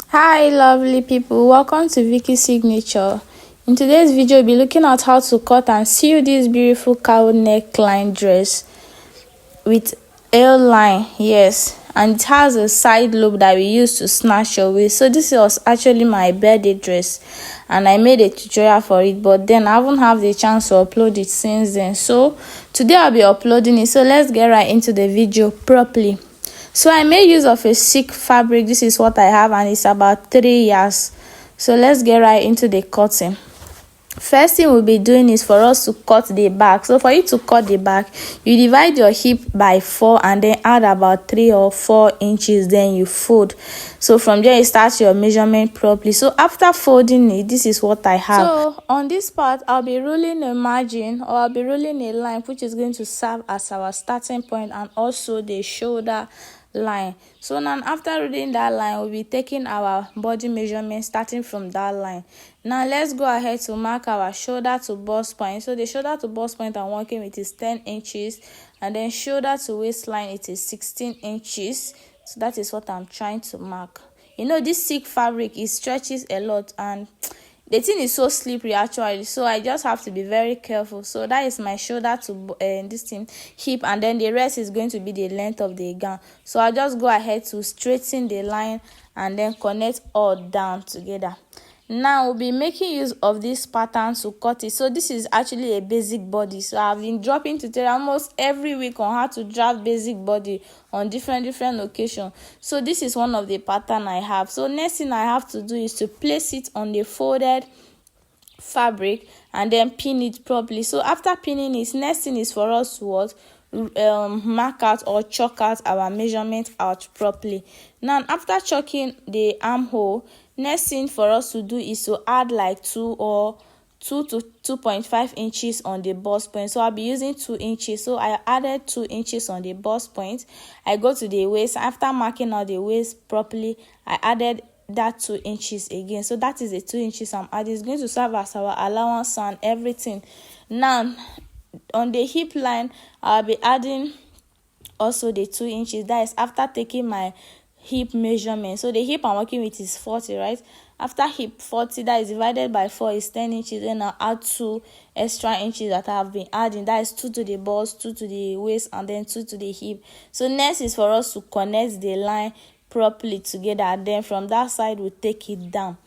Hi lovely people, welcome to Vicky's Signature. In today's video, we'll be looking at how to cut and sew this beautiful cowl neckline dress with a line, yes, and it has a side loop that we use to snatch your waist. So this was actually my birthday dress and I made a tutorial for it, but then I haven't had the chance to upload it since then. So today I'll be uploading it, so let's get right into the video properly. So I made use of a silk fabric. This is what I have and it's about 3 years. So let's get right into the cutting. First thing we'll be doing is for us to cut the back. So for you to cut the back, you divide your hip by 4 and then add about 3 or 4 inches, then you fold. So from there you start your measurement properly. So after folding it, this is what I have. So on this part, I'll be ruling a margin, or I'll be ruling a line which is going to serve as our starting point and also the shoulder line. So now after reading that line, we'll be taking our body measurement starting from that line. Now let's go ahead to mark our shoulder to bust point. So the shoulder to bust point I'm working with is 10 inches, and then shoulder to waistline it is 16 inches. So that is what I'm trying to mark. You know, this silk fabric, it stretches a lot and the thing is so slippery actually, so I just have to be very careful. So that is my shoulder to this thing hip, and then the rest is going to be the length of the gown. So I'll just go ahead to straighten the line and then connect all down together. Now we'll be making use of this pattern to cut it. So this is actually a basic body, so I've been dropping tutorial almost every week on how to draft basic body on different occasions. So this is one of the pattern I have. So next thing I have to do is to place it on the folded fabric and then pin it properly. So after pinning it, next thing is for us to what, mark out or chalk out our measurement out properly. Now after chalking the armhole, next thing for us to do is to add like 2 to 2.5 inches on the bust point. So I'll be using 2 inches. So I added 2 inches on the bust point. I go to the waist. After marking out the waist properly, I added that 2 inches again. So that is the 2 inches I'm adding. It's going to serve as our allowance and everything. Now on the hip line, I'll be adding also the 2 inches. That is after taking my hip measurement. So the hip I'm working with is 40, right? After hip 40, that is divided by 4 is 10 inches. Then I'll add 2 extra inches that I have been adding. That is 2 to the bust, 2 to the waist, and then 2 to the hip. So next is for us to connect the line properly together. Then from that side we'll take it down.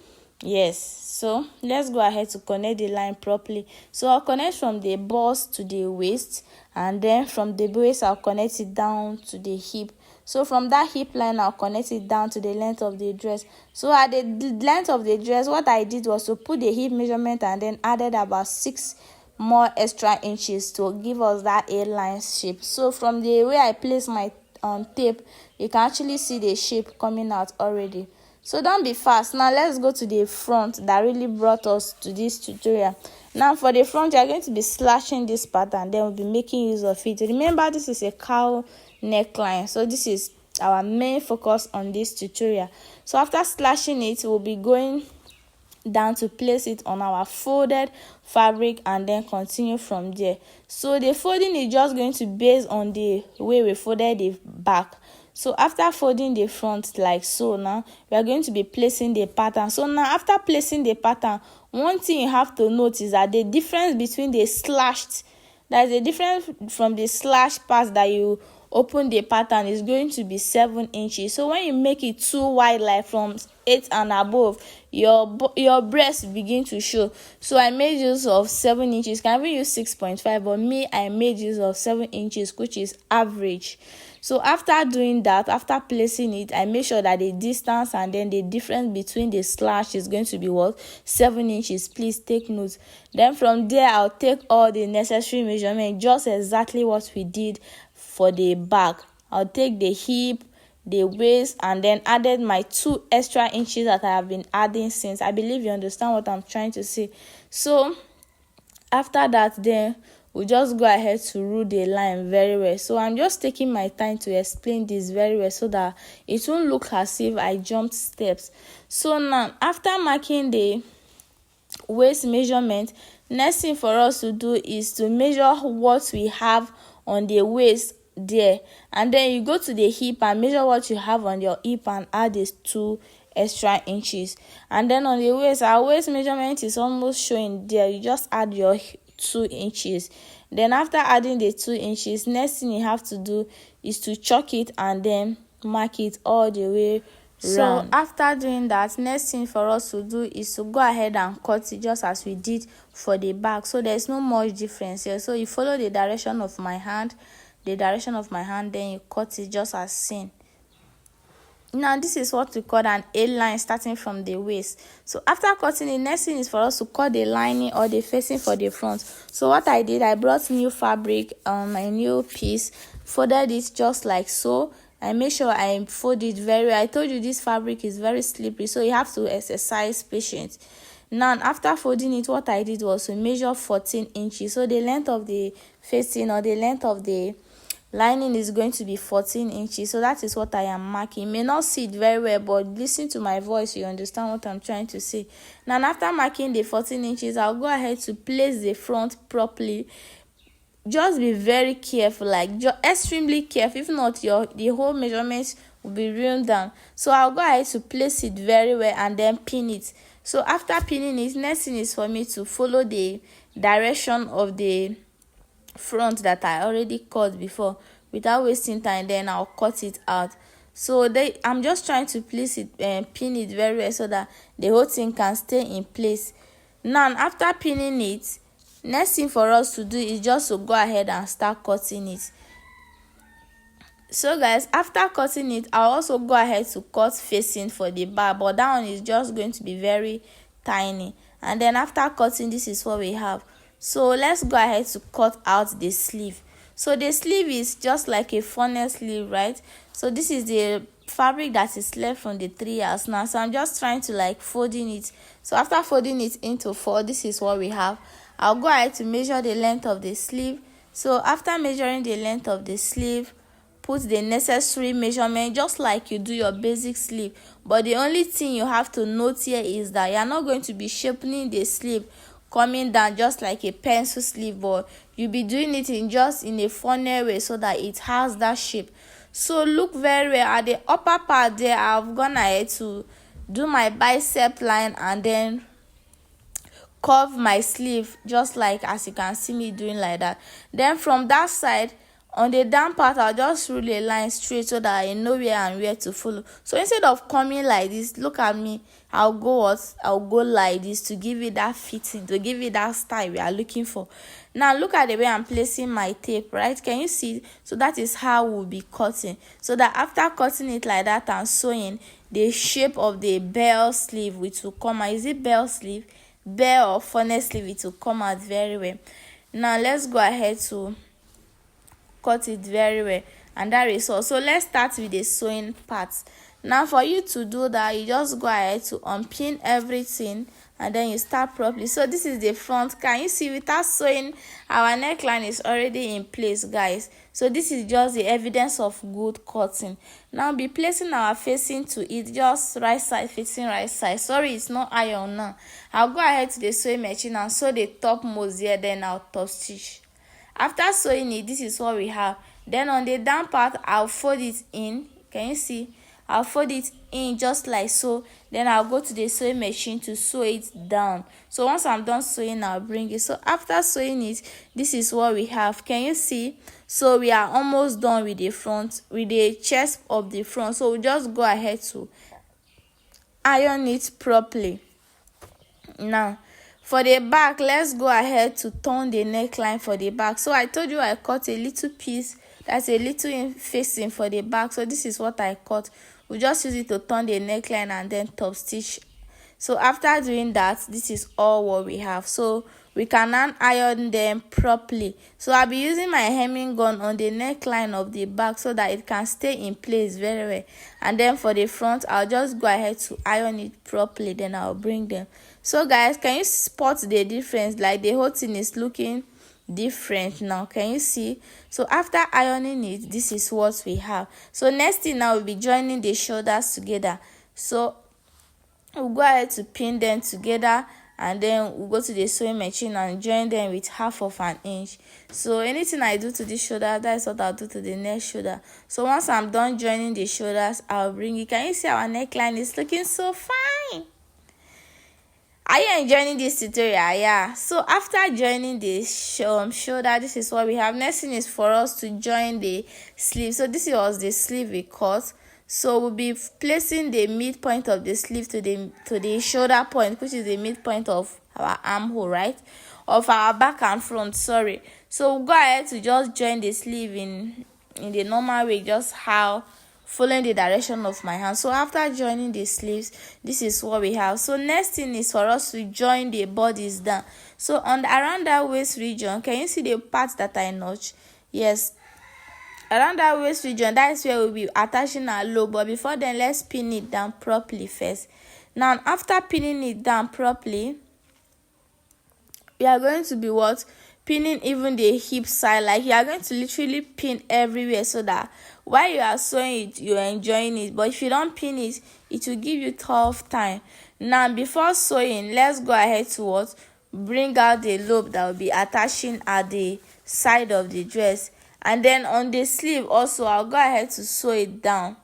Yes, so let's go ahead to connect the line properly. So I'll connect from the bust to the waist, and then from the waist I'll connect it down to the hip. So from that hip line I'll connect it down to the length of the dress. So at the length of the dress, what I did was to put the hip measurement and then added about 6 more extra inches to give us that A-line shape. So from the way I place my tape, you can actually see the shape coming out already. So don't be fast. Now let's go to the front that really brought us to this tutorial. Now for the front, you're going to be slashing this pattern, then we'll be making use of it. Remember, this is a cowl neckline, so this is our main focus on this tutorial. So after slashing it, we'll be going down to place it on our folded fabric and then continue from there. So the folding is just going to be based on the way we folded the back. So after folding the front like so, now we are going to be placing the pattern. So now after placing the pattern, one thing you have to note is that the difference between the slashed, that is the difference from the slash part that you open the pattern, is going to be 7 inches. So when you make it too wide, like from 8 and above, your breast begin to show. So I made use of 7 inches. You can even use 6.5, but me, I made use of 7 inches, which is average. So after doing that, after placing it, I make sure that the distance and then the difference between the slash is going to be what, 7 inches. Please take note. Then from there, I'll take all the necessary measurement, just exactly what we did for the back. I'll take the hip, the waist, and then added my 2 extra inches that I have been adding since. I believe you understand what I'm trying to say. So after that, then we'll just go ahead to rule the line very well. So I'm just taking my time to explain this very well so that it won't look as if I jumped steps. So now after marking the waist measurement, next thing for us to do is to measure what we have on the waist there, and then you go to the hip and measure what you have on your hip and add these 2 extra inches. And then on the waist, our waist measurement is almost showing there. You just add your 2 inches. Then after adding the 2 inches, next thing you have to do is to chalk it and then mark it all the way round. So after doing that, next thing for us to do is to go ahead and cut it just as we did for the back. So there's no much difference here. So you follow the direction of my hand, then you cut it just as seen. Now this is what we call an A line starting from the waist. So after cutting the next thing is for us to cut the lining or the facing for the front. So what I did, I brought new fabric, my new piece, folded it just like so. I make sure I fold it very well. I told you this fabric is very slippery, so you have to exercise patience. Now after folding it, what I did was to measure 14 inches. So the length of the facing or the length of the lining is going to be 14 inches. So that is what I am marking. You may not see it very well, but listen to my voice, you understand what I'm trying to say. Now after marking the 14 inches, I'll go ahead to place the front properly. Just be very careful, like extremely careful. If not, the whole measurement will be ruined down. So I'll go ahead to place it very well and then pin it. So after pinning it, next thing is for me to follow the direction of the front that I already cut before without wasting time. Then I'll cut it out. So I'm just trying to place it and pin it very well so that the whole thing can stay in place. Now after pinning it, next thing for us to do is just to go ahead and start cutting it. So guys, after cutting it, I'll also go ahead to cut facing for the back, but that one is just going to be very tiny. And then after cutting, this is what we have. So let's go ahead to cut out the sleeve. So the sleeve is just like a funnel sleeve, right? So this is the fabric that is left from the 3 hours now. So I'm just trying to like folding it. So after folding it into 4, this is what we have. I'll go ahead to measure the length of the sleeve. So after measuring the length of the sleeve, put the necessary measurement just like you do your basic sleeve. But the only thing you have to note here is that you're not going to be shaping the sleeve coming down just like a pencil sleeve, but you'll be doing it in a funnel way so that it has that shape. So look very well at the upper part there. I've gone ahead to do my bicep line and then curve my sleeve just like as you can see me doing like that. Then from that side, on the down part, I'll just rule a line straight so that I know where and where to follow. So instead of coming like this, look at me, I'll go like this to give it that fitting, to give it that style we are looking for. Now look at the way I'm placing my tape, right? Can you see? So that is how we'll be cutting, so that after cutting it like that and sewing, the shape of the bell sleeve which will come out. Is it bell sleeve? Bell or funnel sleeve, it will come out very well. Now let's go ahead to cut it very well, and that is all. So let's start with the sewing part. Now for you to do that, you just go ahead to unpin everything and then you start properly. So this is the front. Can you see? Without sewing, our neckline is already in place, guys. So this is just the evidence of good cutting. Now be placing our facing to it, just right side facing right side. Sorry, it's not iron now. I'll go ahead to the sewing machine and sew the topmost here, then I'll top stitch. After sewing it, this is what we have. Then on the down part, I'll fold it in. Can you see? I'll fold it in just like so. Then I'll go to the sewing machine to sew it down. So once I'm done sewing, I'll bring it. So after sewing it, this is what we have. Can you see? So we are almost done with the front, with the chest of the front. So we just go ahead to iron it properly. Now for the back, let's go ahead to turn the neckline for the back. So I told you I cut a little piece, that's a little facing for the back. So this is what I cut. We just use it to turn the neckline and then top stitch. So after doing that, this is all what we have. So we can now iron them properly. So I'll be using my hemming gun on the neckline of the back so that it can stay in place very well. And then for the front, I'll just go ahead to iron it properly, then I'll bring them. So guys, can you spot the difference? Like the whole thing is looking different now. Can you see? So after ironing it, this is what we have. So next thing now, we'll be joining the shoulders together. So we'll go ahead to pin them together and then we'll go to the sewing machine and join them with 1/2 inch. So anything I do to this shoulder, that is what I'll do to the next shoulder. So once I'm done joining the shoulders, I'll bring it. Can you see our neckline is looking so fine? Are you enjoying this tutorial? Yeah. So after joining the shoulder, this is what we have. Next thing is for us to join the sleeve. So this was the sleeve we cut. So we'll be placing the midpoint of the sleeve to the shoulder point, which is the midpoint of our armhole, right? Of our back and front, sorry. So we'll go ahead to just join the sleeve in the normal way, just how following the direction of my hand. So after joining the sleeves, this is what we have. So next thing is for us to join the bodice down. So around that waist region, can you see the part that I notched? Yes, around that waist region, that is where we'll be attaching our lobe. But before then, let's pin it down properly first. Now after pinning it down properly, we are going to be pinning even the hip side. Like you are going to literally pin everywhere, so that while you are sewing it, you are enjoying it. But if you don't pin it, it will give you tough time. Now before sewing, let's go ahead to bring out the lobe that will be attaching at the side of the dress. And then on the sleeve also, I'll go ahead to sew it down.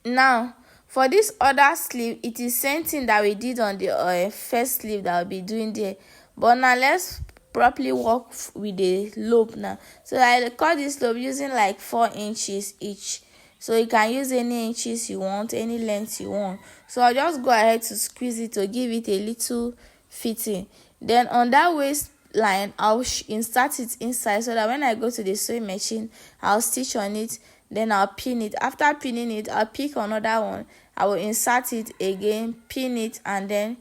Now for this other sleeve, it is same thing that we did on the first sleeve that I'll be doing there. But now let's properly work with the lobe now. So I cut this lobe using like 4 inches each. So you can use any inches you want, any length you want. So I'll just go ahead to squeeze it to give it a little fitting. Then on that waistline, I'll insert it inside, so that when I go to the sewing machine, I'll stitch on it. Then I'll pin it. After pinning it, I'll pick another one. I will insert it again, pin it, and then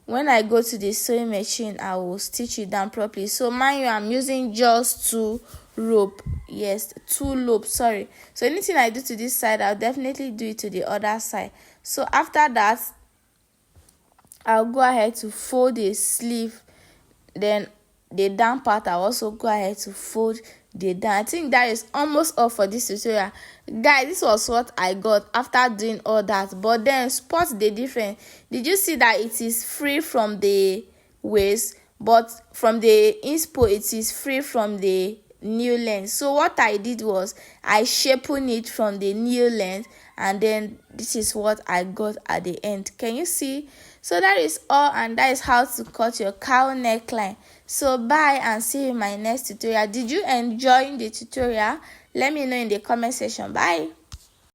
when I go to the sewing machine, I will stitch it down properly. So mind you, I'm using just 2 rope. Yes, 2 loops, sorry. So anything I do to this side, I'll definitely do it to the other side. So after that, I'll go ahead to fold the sleeve. Then the down part, I'll also go ahead to fold the down. I think that is almost all for this tutorial, guys. This was what I got after doing all that. But then spot the difference. Did you see that it is free from the waist, but from the inspo it is free from the new length? So what I did was I sharpened it from the new length, and then this is what I got at the end. Can you see? So that is all, and that is how to cut your cowl neckline. So bye, and see you in my next tutorial. Did you enjoy the tutorial? Let me know in the comment section. Bye.